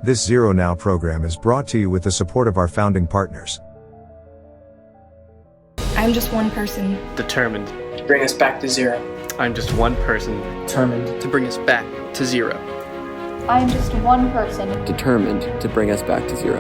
This ZeroNow program is brought to you with the support of our founding partners. I'm just one person. Determined to bring us back to zero. I'm just one person. Determined to bring us back to zero. I am just one person. Determined to bring us back to zero.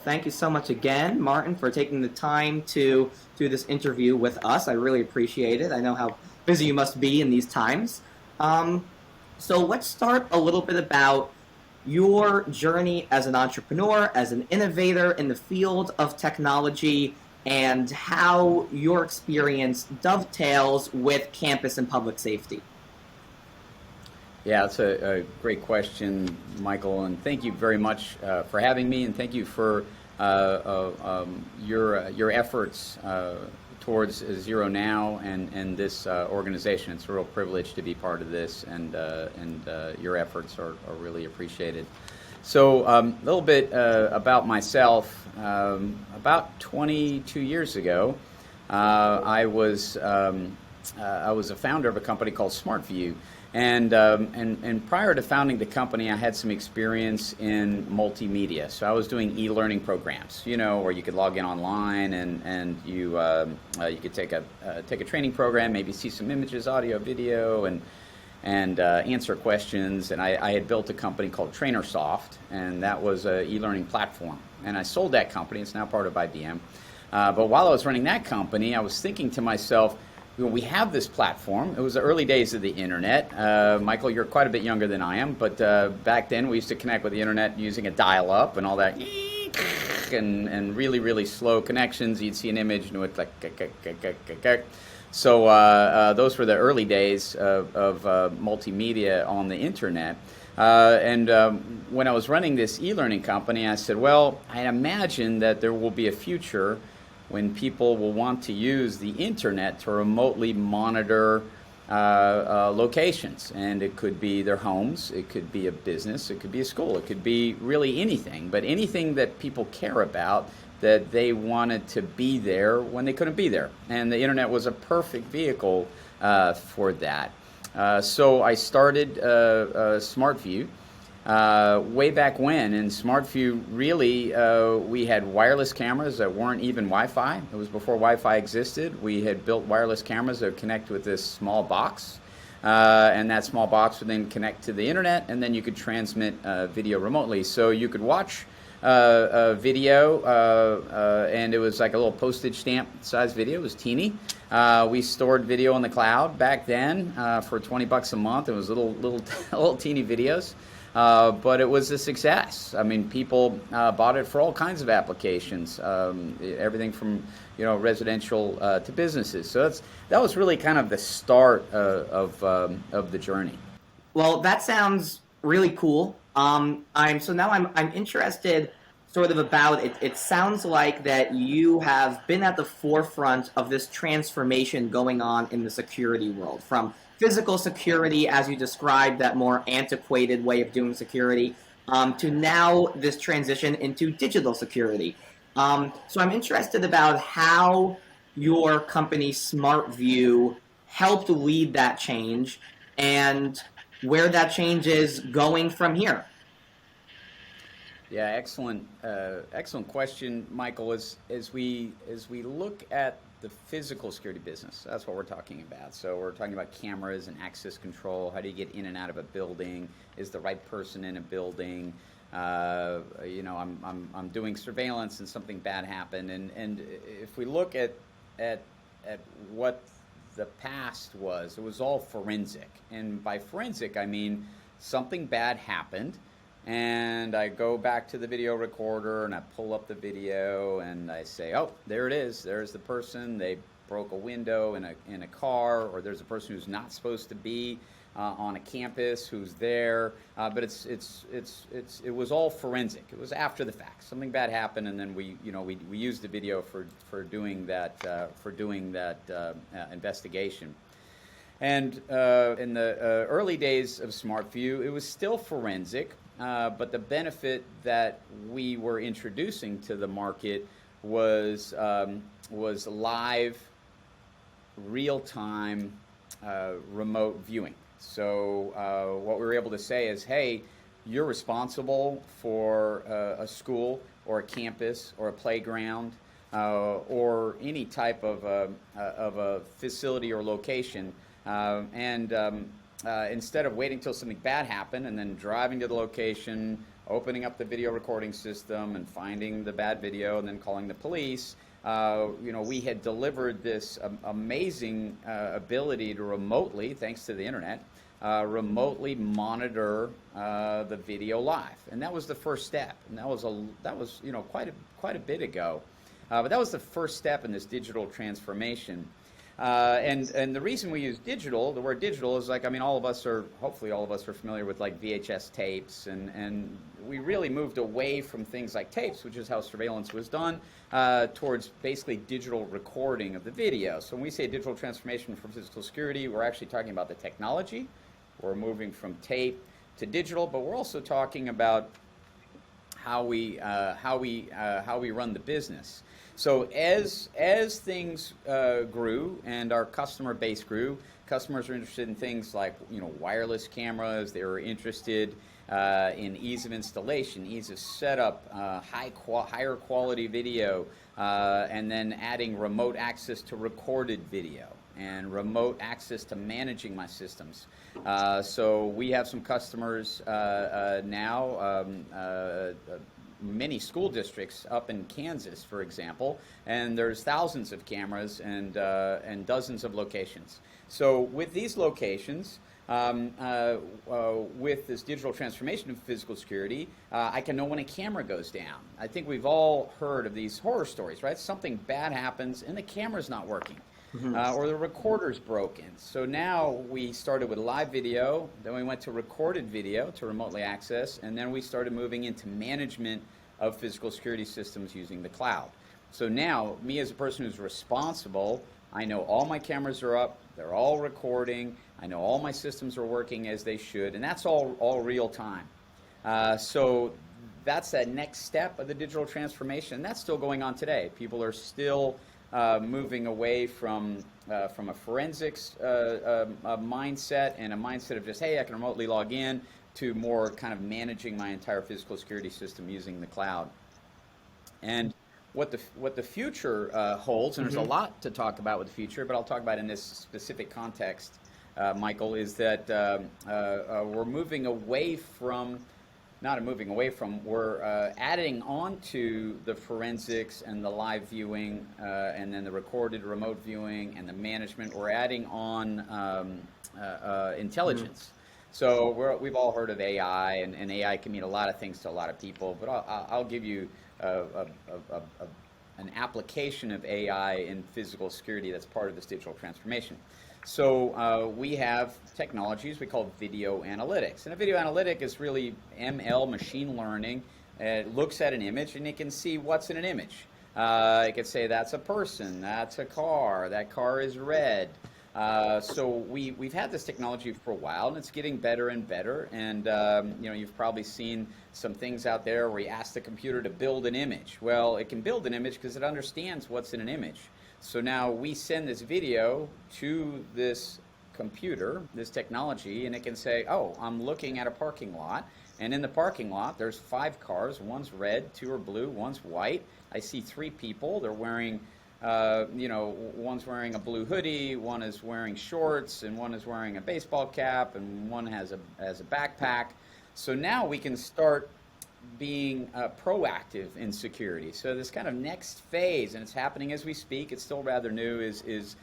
Thank you so much again, Martin, for taking the time to do this interview with us. I really appreciate it. I know how busy you must be in these times. So let's start a little bit about your journey as an entrepreneur, as an innovator in the field of technology, and how your experience dovetails with campus and public safety. Yeah, that's a great question, Michael, and thank you very much for having me, and thank you for your efforts towards ZeroNow and this organization. It's a real privilege to be part of this, and your efforts are really appreciated. So a little bit about myself. About 22 years ago, I was a founder of a company called SmartView. And prior to founding the company, I had some experience in multimedia. So I was doing e-learning programs, where you could log in online and you could take a training program, maybe see some images, audio, video, and answer questions. And I had built a company called TrainerSoft, and that was an e-learning platform. And I sold that company. It's now part of IBM. But while I was running that company, I was thinking to myself, we have this platform. It was the early days of the internet. Michael, you're quite a bit younger than I am, but back then we used to connect with the internet using a dial-up and all that, and really, really slow connections. You'd see an image and it would like, so those were the early days of multimedia on the internet. And when I was running this e-learning company, I said, well, I imagine that there will be a future when people will want to use the internet to remotely monitor locations. And it could be their homes, it could be a business, it could be a school, it could be really anything, but anything that people care about that they wanted to be there when they couldn't be there. And the internet was a perfect vehicle for that. So I started SmartView. Way back when, in SmartView, really, we had wireless cameras that weren't even Wi-Fi. It was before Wi-Fi existed. We had built wireless cameras that would connect with this small box, and that small box would then connect to the internet, and then you could transmit video remotely. So you could watch video, and it was like a little postage stamp size video. It was teeny. We stored video in the cloud back then for $20 a month. It was little teeny videos. But it was a success. I mean, people bought it for all kinds of applications, everything from residential to businesses. So that was really kind of the start of the journey. Well, that sounds really cool. I'm interested sort of about it. It sounds like that you have been at the forefront of this transformation going on in the security world, from physical security, as you described, that more antiquated way of doing security, to now this transition into digital security. So I'm interested about how your company, SmartView, helped lead that change and where that change is going from here. Yeah, excellent question, Michael. As we look at the physical security business, that's what we're talking about. So we're talking about cameras and access control. How do you get in and out of a building? Is the right person in a building? I'm doing surveillance and something bad happened. And if we look at what the past was, it was all forensic. And by forensic, I mean something bad happened. And I go back to the video recorder and I pull up the video and I say, oh, there it is. There's the person. They broke a window in a car, or there's a person who's not supposed to be on a campus who's there. But it was all forensic. It was after the fact. Something bad happened, and then we used the video for doing that investigation. And in the early days of SmartView, it was still forensic. but the benefit that we were introducing to the market was live, real-time, remote viewing. So what we were able to say is, hey, you're responsible for a school or a campus or a playground or any type of a facility or location, instead of waiting till something bad happened and then driving to the location, opening up the video recording system and finding the bad video and then calling the police, we had delivered this amazing ability to remotely, thanks to the internet, remotely monitor the video live, and that was the first step. And that was quite a bit ago, but that was the first step in this digital transformation. And the reason we use digital, the word digital, is like, hopefully all of us are familiar with like VHS tapes, and we really moved away from things like tapes, which is how surveillance was done, towards basically digital recording of the video. So when we say digital transformation for physical security, we're actually talking about the technology. We're moving from tape to digital, but we're also talking about how we run the business. So as things grew and our customer base grew, customers were interested in things like wireless cameras. They were interested in ease of installation, ease of setup, higher quality video, and then adding remote access to recorded video and remote access to managing my systems. So we have some customers now, many school districts up in Kansas, for example, and there's thousands of cameras and dozens of locations. So with these locations, with this digital transformation of physical security, I can know when a camera goes down. I think we've all heard of these horror stories, right? Something bad happens and the camera's not working. Or the recorder's broken. So now we started with live video, then we went to recorded video to remotely access, and then we started moving into management of physical security systems using the cloud. So now, me as a person who's responsible, I know all my cameras are up, they're all recording, I know all my systems are working as they should, and that's all real time. So that's that next step of the digital transformation, and that's still going on today. People are still moving away from a forensics mindset and a mindset of just, hey, I can remotely log in, to more kind of managing my entire physical security system using the cloud. And what the future holds, and there's a lot to talk about with the future, but I'll talk about in this specific context, Michael, is that we're moving away from, we're adding on to the forensics and the live viewing and then the recorded remote viewing and the management. We're adding on intelligence. So we've all heard of AI, and AI can mean a lot of things to a lot of people, but I'll give you an application of AI in physical security that's part of this digital transformation. So we have technologies we call video analytics. And a video analytic is really ML, machine learning. It looks at an image and it can see what's in an image. It can say that's a person, that's a car, that car is red. So we've had this technology for a while, and it's getting better and better. And you've probably seen some things out there where you ask the computer to build an image. Well, it can build an image because it understands what's in an image. So now we send this video to this computer, this technology, and it can say, oh, I'm looking at a parking lot, and in the parking lot there's 5 cars. One's red, 2 are blue, one's white. I see 3 people. They're wearing one's wearing a blue hoodie, one is wearing shorts, and one is wearing a baseball cap, and one has a backpack. So now we can start being proactive in security. So this kind of next phase, and it's happening as we speak, it's still rather new, is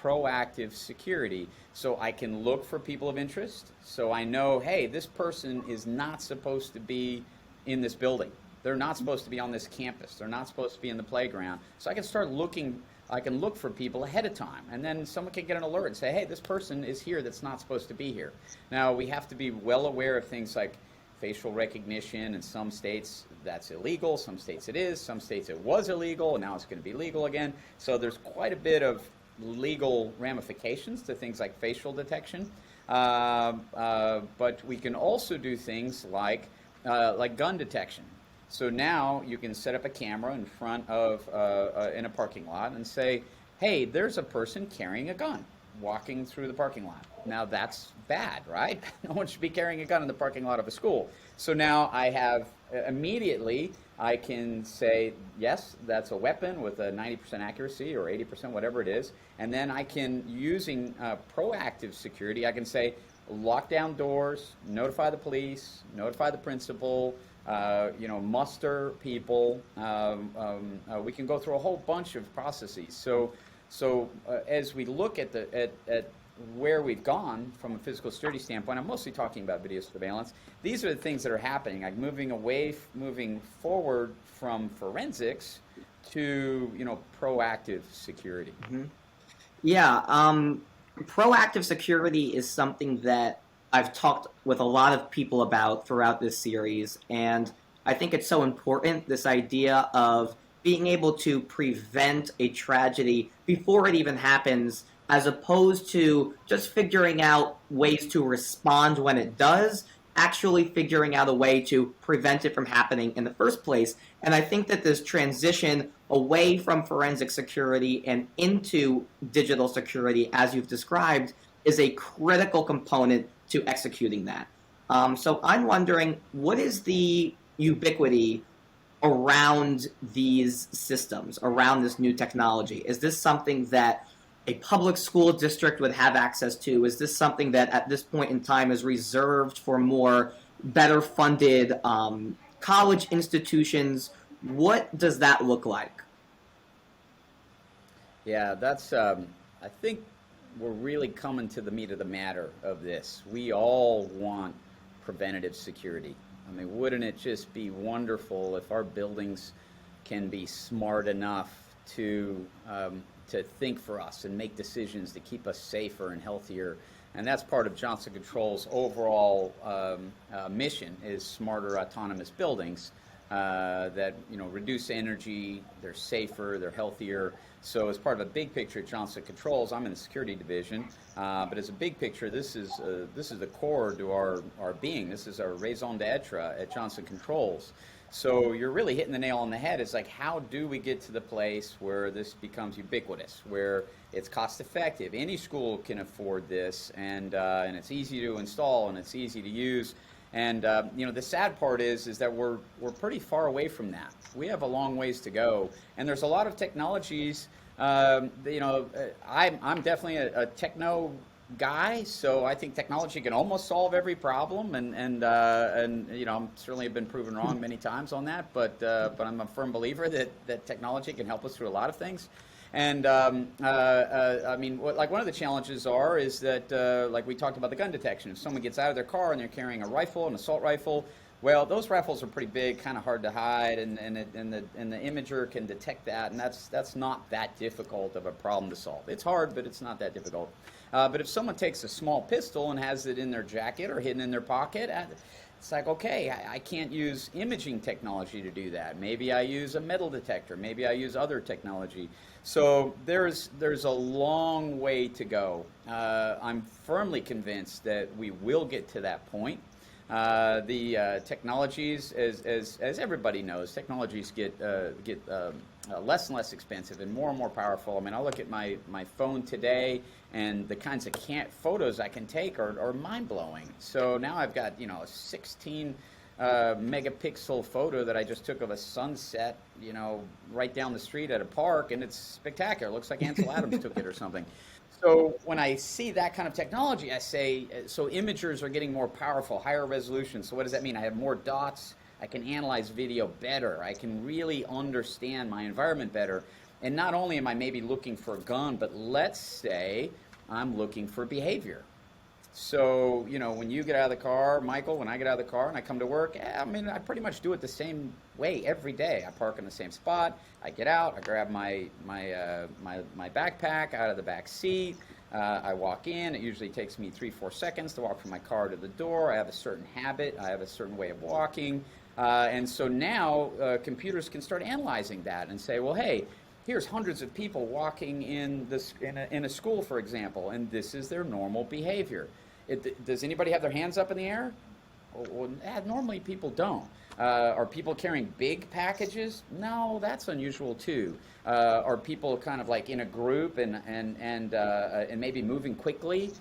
proactive security. So I can look for people of interest. So I know, hey, this person is not supposed to be in this building. They're not supposed to be on this campus. They're not supposed to be in the playground. So I can start looking, I can look for people ahead of time. And then someone can get an alert and say, hey, this person is here that's not supposed to be here. Now, we have to be well aware of things like facial recognition. In some states, that's illegal. Some states it is. Some states it was illegal, and now it's going to be legal again. So there's quite a bit of legal ramifications to things like facial detection. But we can also do things like like gun detection. So now you can set up a camera in front of in a parking lot and say, hey, there's a person carrying a gun walking through the parking lot. Now that's bad, right? No one should be carrying a gun in the parking lot of a school. So now I have immediately I can say, yes, that's a weapon with a 90% accuracy or 80%, whatever it is. And then I can, using proactive security, I can say, lock down doors, notify the police, notify the principal, muster people. We can go through a whole bunch of processes. So as we look at where we've gone from a physical security standpoint, I'm mostly talking about video surveillance. These are the things that are happening, like moving forward from forensics to proactive security. Mm-hmm. Yeah, proactive security is something that I've talked with a lot of people about throughout this series, and I think it's so important, this idea of being able to prevent a tragedy before it even happens, as opposed to just figuring out ways to respond when it does, actually figuring out a way to prevent it from happening in the first place. And I think that this transition away from forensic security and into digital security, as you've described, is a critical component to executing that. So I'm wondering, what is the ubiquity around these systems, around this new technology? Is this something that a public school district would have access to? Is this something that at this point in time is reserved for more better funded college institutions? What does that look like? Yeah, that's, I think we're really coming to the meat of the matter of this. We all want preventative security. I mean, wouldn't it just be wonderful if our buildings can be smart enough to think for us and make decisions to keep us safer and healthier? And that's part of Johnson Controls' overall mission, is smarter autonomous buildings that reduce energy, they're safer, they're healthier. So as part of a big picture at Johnson Controls, I'm in the security division, but as a big picture, this is the core to our being. This is our raison d'etre at Johnson Controls. So you're really hitting the nail on the head. It's like, how do we get to the place where this becomes ubiquitous, where it's cost effective? Any school can afford this, and it's easy to install and it's easy to use. And the sad part is that we're pretty far away from that. We have a long ways to go, and there's a lot of technologies. I'm definitely a techno guy, so I think technology can almost solve every problem, and I'm certainly have been proven wrong many times on that. But I'm a firm believer that technology can help us through a lot of things. And one of the challenges is that, like we talked about the gun detection. If someone gets out of their car and they're carrying a rifle, an assault rifle, well, those rifles are pretty big, kind of hard to hide, and the imager can detect that, and that's not that difficult of a problem to solve. It's hard, but it's not that difficult. But if someone takes a small pistol and has it in their jacket or hidden in their pocket, it's like, okay, I can't use imaging technology to do that. Maybe I use a metal detector. Maybe I use other technology. So there's a long way to go. I'm firmly convinced that we will get to that point. The technologies, as everybody knows, technologies get less and less expensive and more powerful. I mean, I look at my phone today, and the kinds of photos I can take are mind-blowing. So now I've got a 16 megapixel photo that I just took of a sunset, right down the street at a park, and it's spectacular. It looks like Ansel Adams took it or something. So when I see that kind of technology, I say, so imagers are getting more powerful, higher resolution. So what does that mean? I have more dots. I can analyze video better. I can really understand my environment better. And not only am I maybe looking for a gun, but let's say I'm looking for behavior. So, when you get out of the car, Michael, when I get out of the car and I come to work, I pretty much do it the same way every day. I park in the same spot. I get out. I grab my backpack out of the back seat. I walk in. It usually takes me 3-4 seconds to walk from my car to the door. I have a certain habit. I have a certain way of walking. And so now computers can start analyzing that and say, well, hey, here's hundreds of people walking in a school, for example, and this is their normal behavior. Does anybody have their hands up in the air? Well, normally people don't. Are people carrying big packages? No, that's unusual too. Are people kind of like in a group and maybe moving quickly?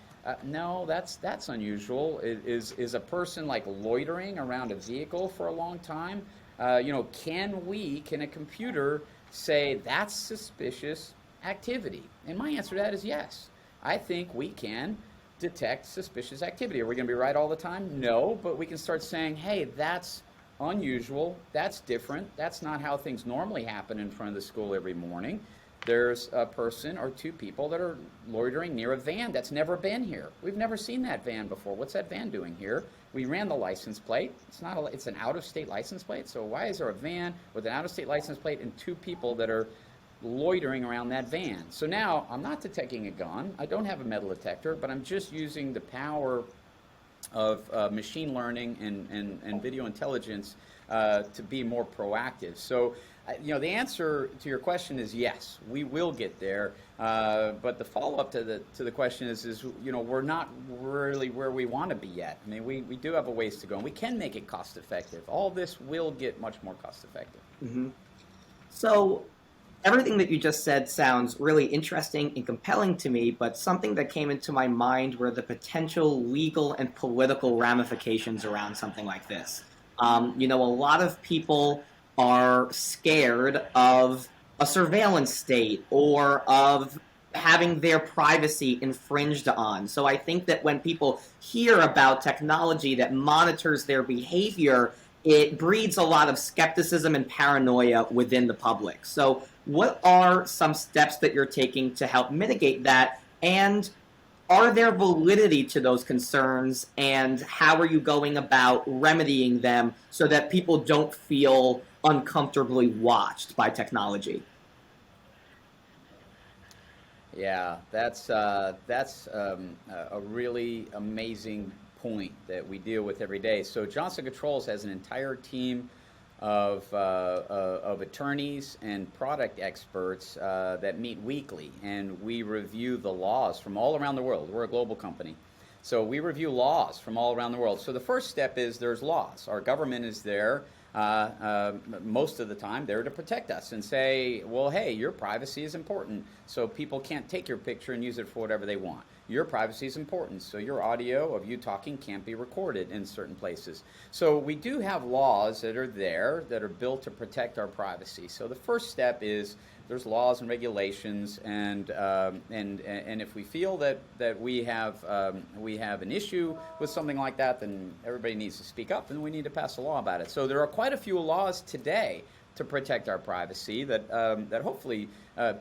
No, that's unusual. Is a person like loitering around a vehicle for a long time? Can a computer say that's suspicious activity? And my answer to that is yes. I think we can detect suspicious activity. Are we going to be right all the time? No, but we can start saying, hey, that's unusual, that's different, that's not how things normally happen in front of the school every morning. There's a person or two people that are loitering near a van that's never been here. We've never seen that van before. What's that van doing here? We ran the license plate. It's an out-of-state license plate, so why is there a van with an out-of-state license plate and two people that are loitering around that van? So now I'm not detecting a gun, I don't have a metal detector, but I'm just using the power of machine learning and video intelligence to be more proactive. So, the answer to your question is yes, we will get there. But the follow-up to the question is we're not really where we want to be yet. I mean, we do have a ways to go, and we can make it cost-effective. All this will get much more cost-effective. Mm-hmm. So, everything that you just said sounds really interesting and compelling to me, but something that came into my mind were the potential legal and political ramifications around something like this. A lot of people are scared of a surveillance state or of having their privacy infringed on. So I think that when people hear about technology that monitors their behavior, it breeds a lot of skepticism and paranoia within the public. So what are some steps that you're taking to help mitigate that? And are there validity to those concerns? And how are you going about remedying them so that people don't feel uncomfortably watched by technology? Yeah, that's a really amazing point that we deal with every day. So Johnson Controls has an entire team of attorneys and product experts that meet weekly, and we review the laws from all around the world. We're a global company, so we review laws from all around the world. So the first step is there's laws. Our government is there most of the time there to protect us and say, well, hey, your privacy is important, so people can't take your picture and use it for whatever they want. Your privacy is important, so your audio of you talking can't be recorded in certain places. So we do have laws that are there that are built to protect our privacy. So the first step is there's laws and regulations, and if we feel that we have an issue with something like that, then everybody needs to speak up, and we need to pass a law about it. So there are quite a few laws today to protect our privacy that hopefully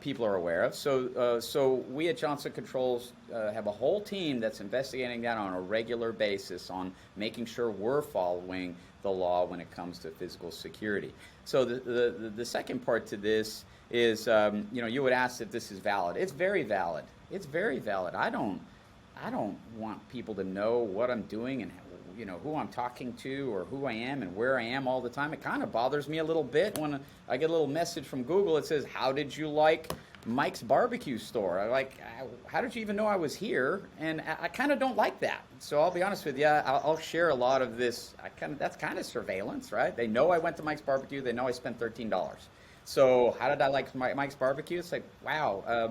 people are aware of. So we at Johnson Controls have a whole team that's investigating that on a regular basis on making sure we're following the law when it comes to physical security. So the second part to this is, you would ask if this is valid. It's very valid. It's very valid. I don't want people to know what I'm doing and who I'm talking to or who I am and where I am all the time. It kind of bothers me a little bit when I get a little message from Google that says, how did you like Mike's barbecue store? I'm like, how did you even know I was here? And I kind of don't like that. So I'll be honest with you, I'll share a lot of this. That's kind of surveillance, right? They know I went to Mike's barbecue. They know I spent $13. So how did I like Mike's barbecue? It's like, wow.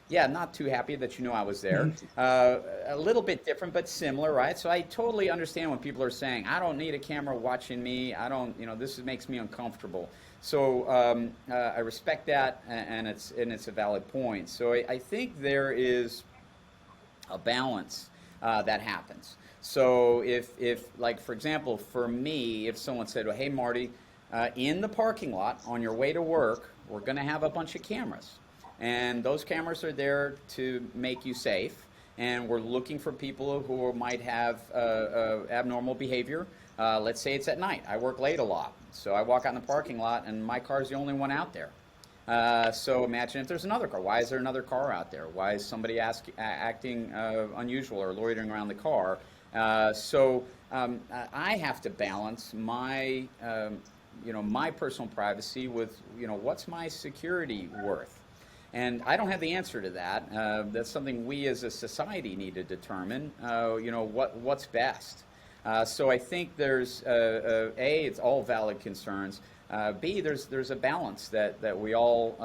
Yeah, not too happy that you know I was there. A little bit different, but similar, right? So I totally understand when people are saying, I don't need a camera watching me. I don't, this makes me uncomfortable. So I respect that, and it's a valid point. So I think there is a balance that happens. So if like, for example, for me, if someone said, well, hey, Marty, in the parking lot on your way to work, we're going to have a bunch of cameras. And those cameras are there to make you safe, and we're looking for people who might have abnormal behavior. Let's say it's at night. I work late a lot, so I walk out in the parking lot, and my car's the only one out there. So imagine if there's another car. Why is there another car out there? Why is somebody acting unusual or loitering around the car? So I have to balance my, my personal privacy with, what's my security worth? And I don't have the answer to that. That's something we as a society need to determine, what's best. So I think there's A, it's all valid concerns. B, there's a balance that we all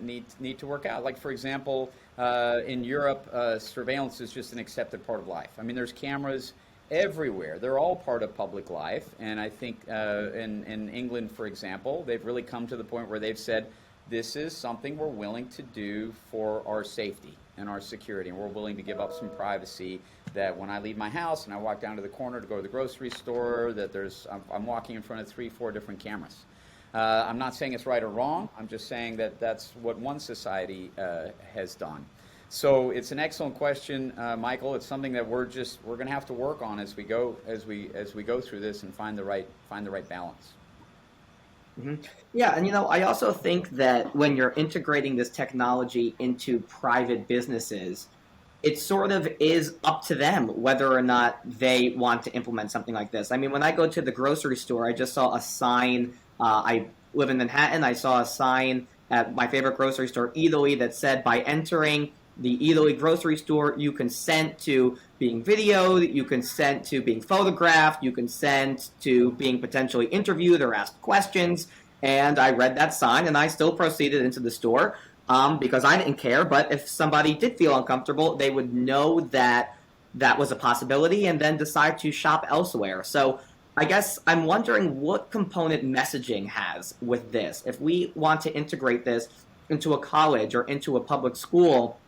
need to work out. Like, for example, in Europe, surveillance is just an accepted part of life. I mean, there's cameras everywhere. They're all part of public life. And I think in England, for example, they've really come to the point where they've said, this is something we're willing to do for our safety and our security, and we're willing to give up some privacy, that when I leave my house and I walk down to the corner to go to the grocery store, that I'm walking in front of 3-4 different cameras. I'm not saying it's right or wrong. I'm just saying that that's what one society has done. So it's an excellent question, Michael. It's something that we're going to have to work on as we go through this and find the right balance. Mm-hmm. Yeah, and I also think that when you're integrating this technology into private businesses, it sort of is up to them whether or not they want to implement something like this. I mean, when I go to the grocery store, I just saw a sign. I live in Manhattan. I saw a sign at my favorite grocery store, Italy, that said, by entering the Italy grocery store, you consent to being videoed, you consent to being photographed, you consent to being potentially interviewed or asked questions. And I read that sign, and I still proceeded into the store because I didn't care. But if somebody did feel uncomfortable, they would know that that was a possibility and then decide to shop elsewhere. So I guess I'm wondering what component messaging has with this. If we want to integrate this into a college or into a public school,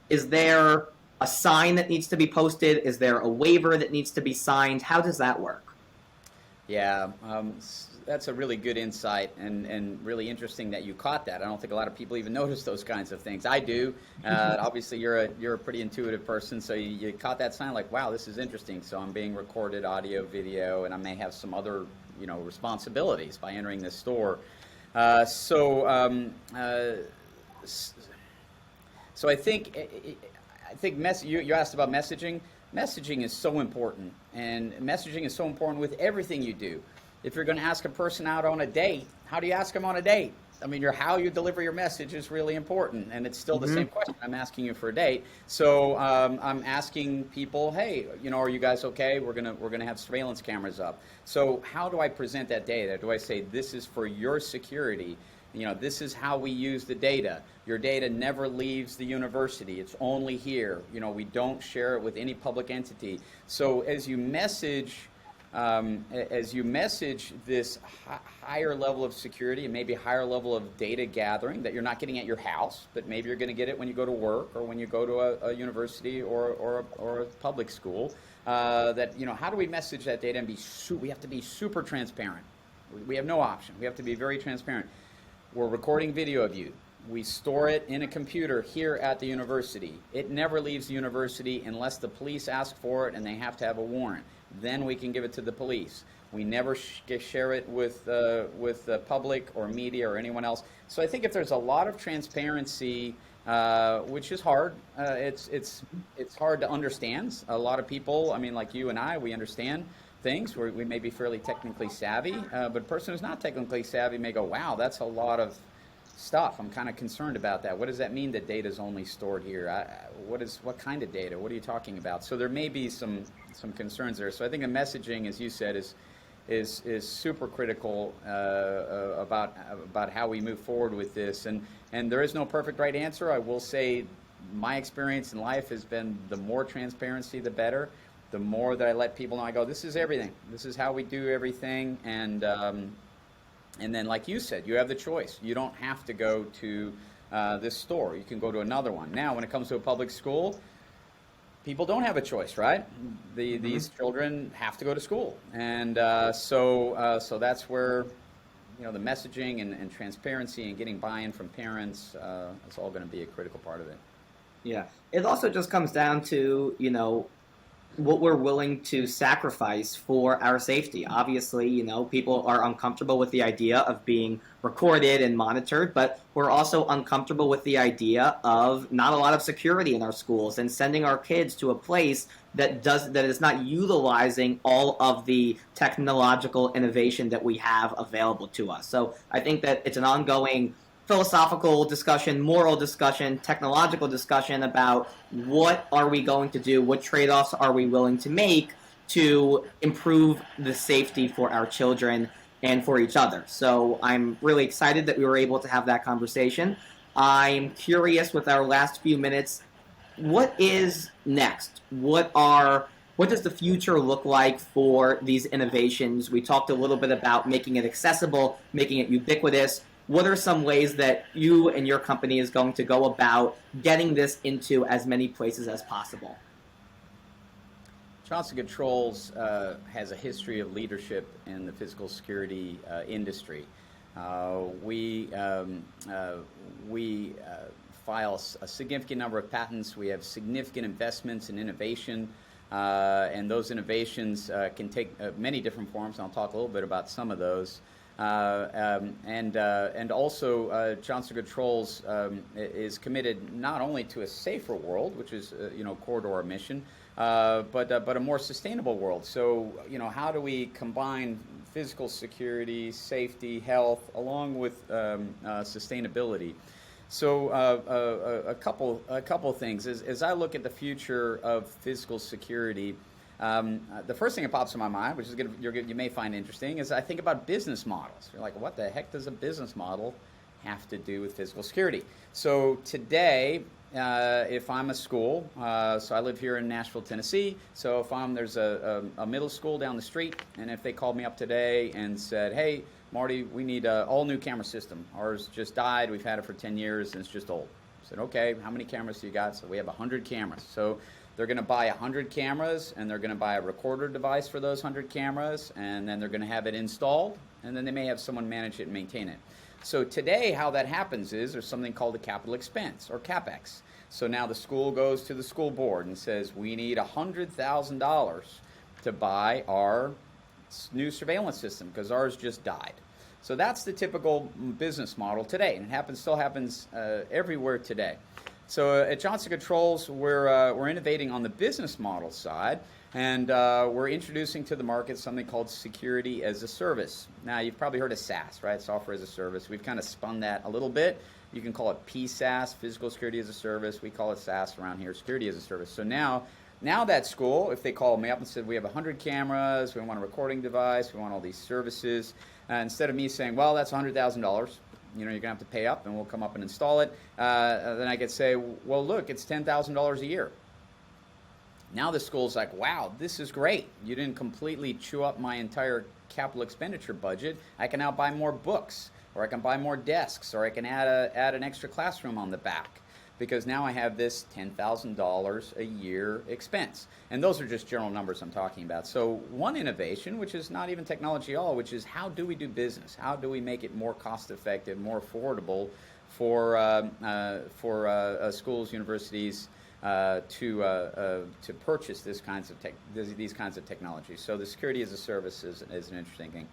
is there a sign that needs to be posted? Is there a waiver that needs to be signed? How does that work? Yeah, that's a really good insight and really interesting that you caught that. I don't think a lot of people even notice those kinds of things. I do. Obviously, you're a pretty intuitive person, so you caught that sign like, wow, this is interesting. So I'm being recorded, audio, video, and I may have some other responsibilities by entering this store. So I think you asked about messaging. Messaging is so important, and messaging is so important with everything you do. If you're going to ask a person out on a date, how do you ask them on a date? I mean, how you deliver your message is really important, and it's still the same question. I'm asking you for a date, so I'm asking people, hey, are you guys okay? We're gonna have surveillance cameras up. So how do I present that data? Do I say this is for your security? This is how we use the data. Your data never leaves the university. It's only here. We don't share it with any public entity. So as you message this higher level of security and maybe higher level of data gathering that you're not getting at your house, but maybe you're going to get it when you go to work or when you go to a university or a public school, how do we message that data and we have to be super transparent. We have no option. We have to be very transparent. We're recording video of you. We store it in a computer here at the university. It never leaves the university unless the police ask for it and they have to have a warrant. Then we can give it to the police. We never share it with the public or media or anyone else. So I think if there's a lot of transparency, which is hard, it's hard to understand. A lot of people, I mean, like you and I, we understand things. We may be fairly technically savvy, but a person who's not technically savvy may go, wow, that's a lot of stuff. I'm kind of concerned about that. What does that mean that data is only stored here? What kind of data? What are you talking about? So there may be some concerns there. So I think the messaging, as you said, is super critical about how we move forward with this. And there is no perfect right answer. I will say my experience in life has been the more transparency, the better. The more that I let people know, I go, this is everything. This is how we do everything. And then, like you said, you have the choice. You don't have to go to this store. You can go to another one. Now, when it comes to a public school, people don't have a choice, right? These children have to go to school. And so that's where the messaging and transparency and getting buy-in from parents, it's all going to be a critical part of it. Yeah. It also just comes down to, what we're willing to sacrifice for our safety. Obviously, people are uncomfortable with the idea of being recorded and monitored, but we're also uncomfortable with the idea of not a lot of security in our schools and sending our kids to a place that is not utilizing all of the technological innovation that we have available to us. So I think that it's an ongoing philosophical discussion, moral discussion, technological discussion about what are we going to do, what trade-offs are we willing to make to improve the safety for our children and for each other. So I'm really excited that we were able to have that conversation. I'm curious with our last few minutes, what is next? What does the future look like for these innovations? We talked a little bit about making it accessible, making it ubiquitous. What are some ways that you and your company is going to go about getting this into as many places as possible? Johnson Controls has a history of leadership in the physical security industry. We file a significant number of patents. We have significant investments in innovation, and those innovations can take many different forms. And I'll talk a little bit about some of those. And also, Johnson Controls is committed not only to a safer world, which is core to our mission, but a more sustainable world. So how do we combine physical security, safety, health, along with sustainability? So a couple things. As I look at the future of physical security, the first thing that pops in my mind, which is you may find interesting, is I think about business models. You're like, what the heck does a business model have to do with physical security? So today, if I'm a school, so I live here in Nashville, Tennessee, so if there's a middle school down the street, and if they called me up today and said, hey, Marty, we need an all-new camera system. Ours just died. We've had it for 10 years, and it's just old. I said, okay, how many cameras do you got? So we have 100 cameras. So they're going to buy 100 cameras, and they're going to buy a recorder device for those 100 cameras, and then they're going to have it installed, and then they may have someone manage it and maintain it. So today, how that happens is there's something called a capital expense, or CapEx. So now the school goes to the school board and says, we need $100,000 to buy our new surveillance system because ours just died. So that's the typical business model today, and it still happens everywhere today. So at Johnson Controls, we're innovating on the business model side, and we're introducing to the market something called security as a service. Now, you've probably heard of SaaS, right? Software as a service. We've kind of spun that a little bit. You can call it PSaaS, physical security as a service. We call it SaaS around here, security as a service. So now that school, if they call me up and said, we have 100 cameras, we want a recording device, we want all these services, instead of me saying, well, that's $100,000, you're going to have to pay up and we'll come up and install it, then I could say, well, look, it's $10,000 a year. Now the school's like, wow, this is great. You didn't completely chew up my entire capital expenditure budget. I can now buy more books, or I can buy more desks, or I can add an extra classroom on the back, because now I have this $10,000 a year expense. And those are just general numbers I'm talking about. So one innovation, which is not even technology at all, which is how do we do business? How do we make it more cost-effective, more affordable for schools, universities to purchase these kinds of technologies? So the security as a service is an interesting thing.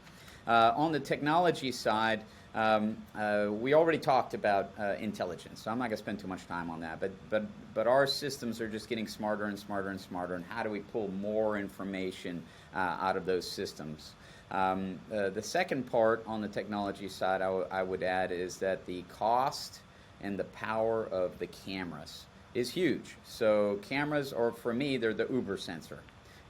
On the technology side, we already talked about intelligence, so I'm not going to spend too much time on that. But our systems are just getting smarter and smarter and smarter. And how do we pull more information out of those systems? The second part on the technology side, I would add, is that the cost and the power of the cameras is huge. So cameras, or for me, they're the Uber sensor.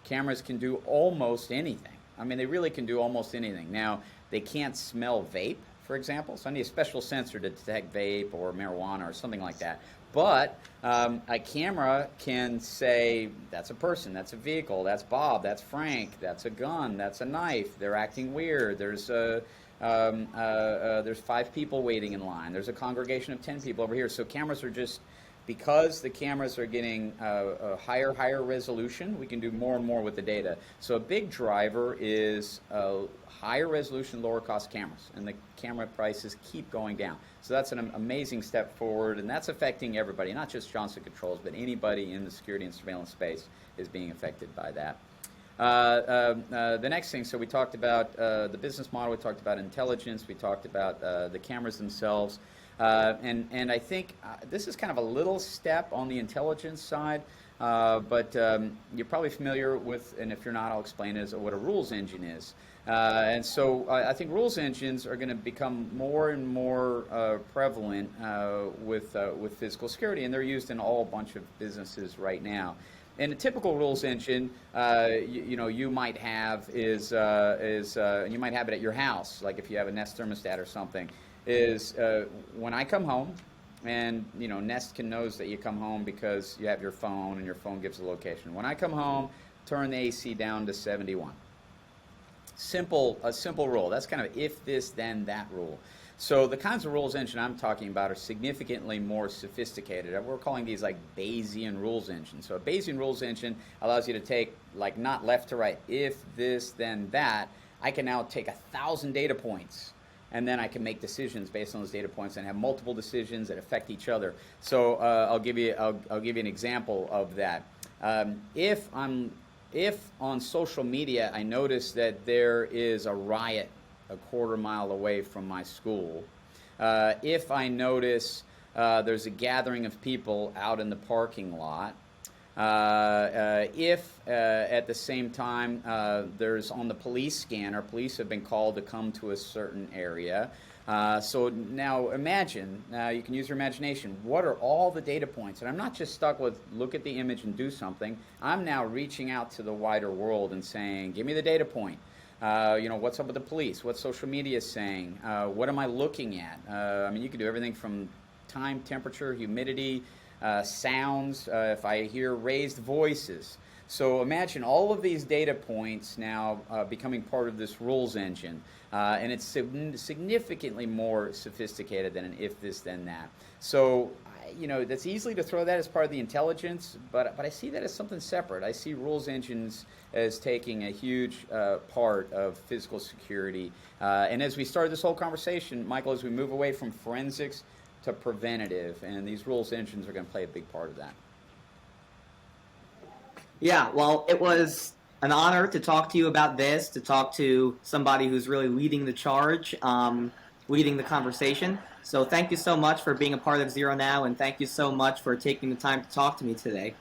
Cameras can do almost anything. I mean, they really can do almost anything. Now, they can't smell vape, for example, so I need a special sensor to detect vape or marijuana or something like that. But a camera can say, that's a person, that's a vehicle, that's Bob, that's Frank, that's a gun, that's a knife, they're acting weird, there's 5 people waiting in line, there's a congregation of 10 people over here. So cameras are just, because the cameras are getting a higher resolution, we can do more and more with the data. So a big driver is higher resolution, lower cost cameras, and the camera prices keep going down. So that's an amazing step forward, and that's affecting everybody, not just Johnson Controls, but anybody in the security and surveillance space is being affected by that. The next thing, so we talked about the business model, we talked about intelligence, we talked about the cameras themselves. And I think this is kind of a little step on the intelligence side, but you're probably familiar with, and if you're not, I'll explain it, as what a rules engine is. And so I think rules engines are going to become more and more prevalent with physical security, and they're used in all bunch of businesses right now. And a typical rules engine, you might have is you might have it at your house, like if you have a Nest thermostat or something. Is when I come home, and Nest knows that you come home because you have your phone, and your phone gives a location. When I come home, turn the AC down to 71. A simple rule. That's kind of if this then that rule. So the kinds of rules engine I'm talking about are significantly more sophisticated. We're calling these like Bayesian rules engines. So a Bayesian rules engine allows you to take, like, not left to right, if this then that. I can now take 1,000 data points, and then I can make decisions based on those data points and have multiple decisions that affect each other. So I'll give you an example of that. If on social media I notice that there is a riot a quarter mile away from my school, if I notice there's a gathering of people out in the parking lot, if at the same time there's on the police scanner, police have been called to come to a certain area. So now imagine, you can use your imagination, what are all the data points? And I'm not just stuck with look at the image and do something. I'm now reaching out to the wider world and saying, give me the data point. What's up with the police? What's social media saying? What am I looking at? You can do everything from time, temperature, humidity, sounds, if I hear raised voices. So imagine all of these data points now becoming part of this rules engine, and it's significantly more sophisticated than an if this then that. So that's easily to throw that as part of the intelligence, but I see that as something separate. I see rules engines as taking a huge part of physical security. And as we started this whole conversation, Michael, as we move away from forensics to preventative, and these rules engines are going to play a big part of that. Yeah, well, it was an honor to talk to you about this, to talk to somebody who's really leading the charge, leading the conversation. So thank you so much for being a part of ZeroNow, and thank you so much for taking the time to talk to me today.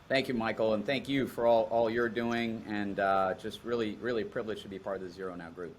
Thank you, Michael, and thank you for all you're doing, and just really, really privileged to be part of the ZeroNow group.